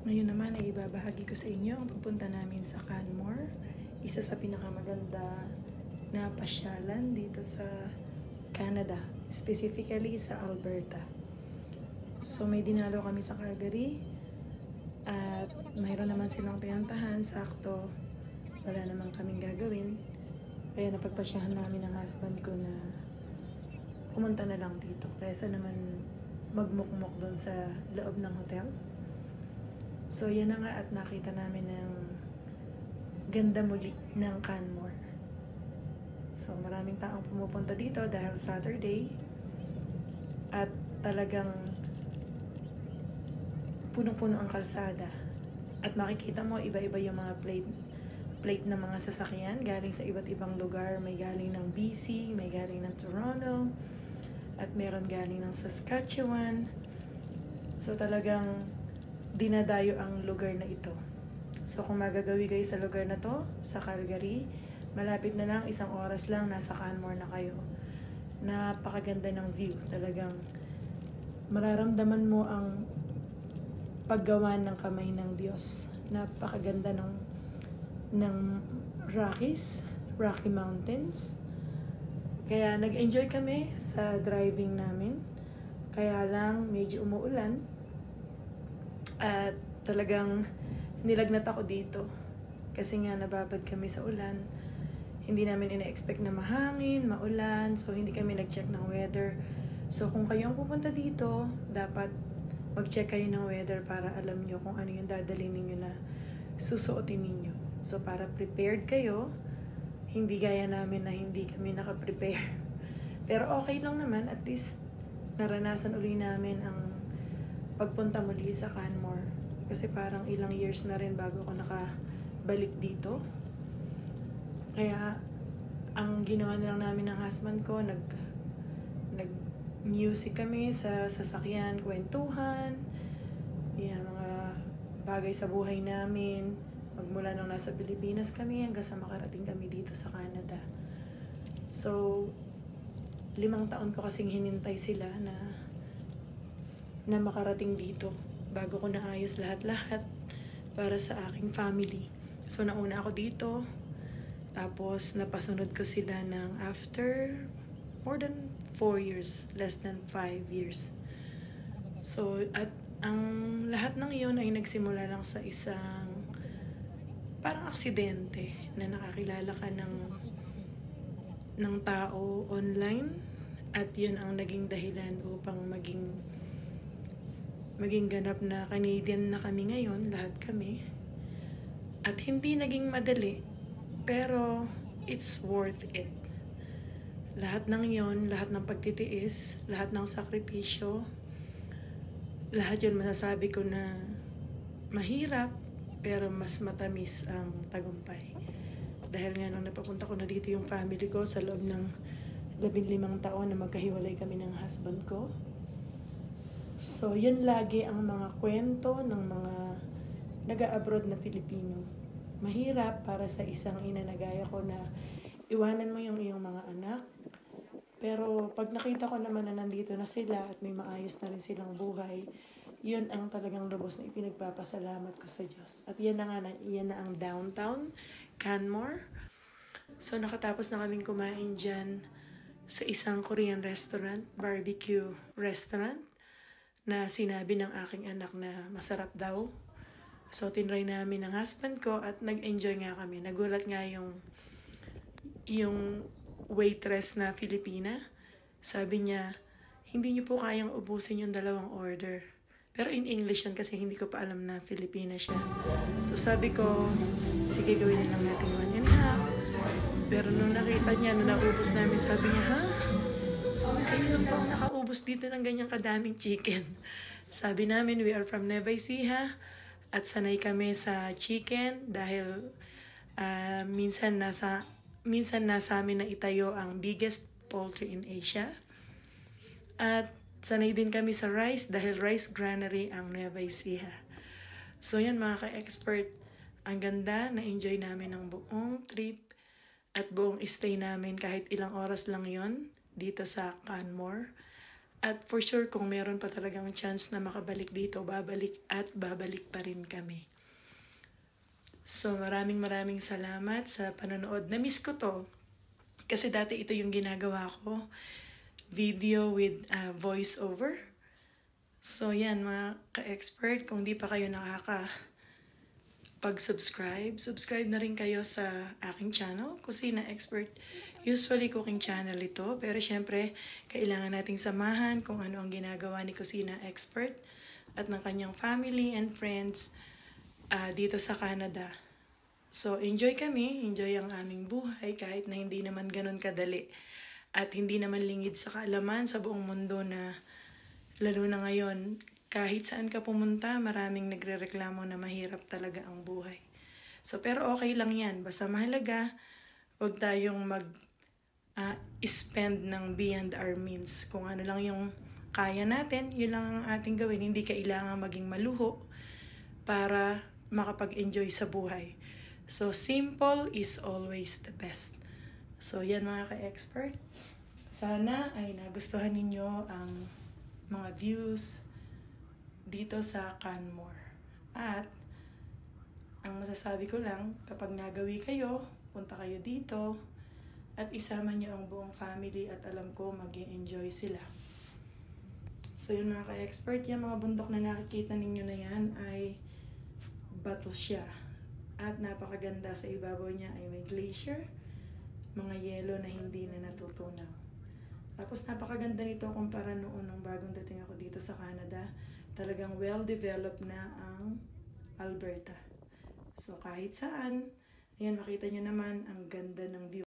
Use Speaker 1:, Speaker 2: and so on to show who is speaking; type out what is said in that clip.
Speaker 1: Ngayon naman ay ibabahagi ko sa inyo ang pupunta namin sa Canmore, isa sa pinakamaganda na pasyalan dito sa Canada, specifically sa Alberta. So may dinalo kami sa Calgary at mayroon naman silang pinuntahan, sakto wala naman kaming gagawin. Kaya napagpasyahan namin ng husband ko na pumunta na lang dito kaysa naman magmukmok doon sa loob ng hotel. So yan na nga at nakita namin ng ganda muli ng Canmore. So maraming taong pumupunta dito dahil Saturday at talagang punong-puno ang kalsada. At makikita mo iba-iba yung mga plate ng mga sasakyan galing sa iba't ibang lugar. May galing ng BC, may galing ng Toronto, at meron galing ng Saskatchewan. So talagang dinadayo ang lugar na ito. So kung magagawi kayo sa lugar na to, sa Calgary, malapit na lang, 1 oras lang, nasa Canmore na kayo. Napakaganda ng view. Talagang mararamdaman mo ang paggawa ng kamay ng Diyos. Napakaganda ng Rocky Mountains. Kaya nag-enjoy kami sa driving namin. Kaya lang medyo umuulan. At talagang nilagnat ako dito. Kasi nga nababad kami sa ulan. Hindi namin ina-expect na mahangin, maulan. So hindi kami nag-check ng weather. So kung kayo ang pupunta dito, dapat mag-check kayo ng weather para alam nyo kung ano yung dadalhin ninyo na susuotin ninyo. So para prepared kayo, hindi gaya namin na hindi kami naka-prepare. Pero okay lang naman, at least naranasan uli namin ang pagpunta muli sa Canmore. Kasi parang ilang years na rin bago ako nakabalik dito. Kaya ang ginawa na lang namin ng husband ko, nag-music kami sa sasakyan, kwentuhan, yan, mga bagay sa buhay namin. Magmula nung nasa Pilipinas kami hanggang sa makarating kami dito sa Canada. So, 5 taon ko kasing hinintay sila na makarating dito bago ko naayos lahat-lahat para sa aking family. So nauna ako dito, tapos napasunod ko sila ng after more than 4 years, less than 5 years. So at ang lahat ng iyon ay nagsimula lang sa isang parang aksidente na nakakilala ka ng tao online, at yun ang naging dahilan upang maging ganap na Canadian na kami ngayon, lahat kami. At hindi naging madali, pero it's worth it. Lahat ng yon, lahat ng pagtitiis, lahat ng sakripisyo, lahat yun masasabi ko na mahirap, pero mas matamis ang tagumpay. Dahil nga nung napapunta ko na dito yung family ko sa loob ng 15 taon na magkahiwalay kami ng husband ko. So, yun lagi ang mga kwento ng mga nag-a-abroad na Filipino. Mahirap para sa isang ina na gaya ko na iwanan mo yung iyong mga anak. Pero pag nakita ko naman na nandito na sila at may maayos na rin silang buhay, yun ang talagang lubos na ipinagpapasalamat ko sa Diyos. At yan na ang downtown Canmore. So, nakatapos na kaming kumain dyan sa isang Korean restaurant, barbecue restaurant, na sinabi ng aking anak na masarap daw. So, tinry namin ng husband ko at nag-enjoy nga kami. Nagulat nga yung waitress na Filipina. Sabi niya, hindi niyo po kayang ubusin yung 2 order. Pero in English yan kasi hindi ko pa alam na Filipina siya. So, sabi ko, sige, gawin na lang natin 1.5. Pero nung nakita niya, nung naubos namin, sabi niya, ha? Kayo lang po ang nakaubos dito ng ganyang kadaming chicken. Sabi namin, we are from Nueva Ecija at sanay kami sa chicken dahil minsan nasa amin na itayo ang biggest poultry in Asia. At sanay din kami sa rice dahil rice granary ang Nueva Ecija. So yan mga ka-expert, ang ganda, na-enjoy namin ang buong trip at buong stay namin kahit ilang oras lang yon dito sa Canmore. At for sure, kung meron pa talagang chance na makabalik dito, babalik at babalik pa rin kami. So maraming salamat sa panonood. Na-miss ko to. Kasi dati ito yung ginagawa ko. Video with voice over. So yan mga ka-expert, kung di pa kayo subscribe na rin kayo sa aking channel, Kusina Expert. Usually cooking channel ito, pero syempre kailangan nating samahan kung ano ang ginagawa ni Kusina Expert at ng kanyang family and friends dito sa Canada. So enjoy kami, enjoy ang aming buhay kahit na hindi naman ganun kadali at hindi naman lingid sa kaalaman sa buong mundo na lalo na ngayon, kahit saan ka pumunta, maraming nagrereklamo na mahirap talaga ang buhay. So, pero okay lang yan. Basta mahalaga, huwag tayong spend ng beyond our means. Kung ano lang yung kaya natin, yun lang ang ating gawin. Hindi kailangan maging maluho para makapag-enjoy sa buhay. So, simple is always the best. So, yan mga ka-expert. Sana ay nagustuhan ninyo ang mga views dito sa Canmore. At ang masasabi ko lang, kapag nagawi kayo, punta kayo dito at isama nyo ang buong family at alam ko mag-enjoy sila. So yun mga ka-expert, yung mga bundok na nakikita ninyo na yan ay bato siya. At napakaganda, sa ibabaw niya ay may glacier, mga yelo na hindi na natutunaw. Tapos napakaganda nito kumpara noon nung bagong dating ako dito sa Canada. Talagang well-developed na ang Alberta. So kahit saan, ayan makita nyo naman ang ganda ng view.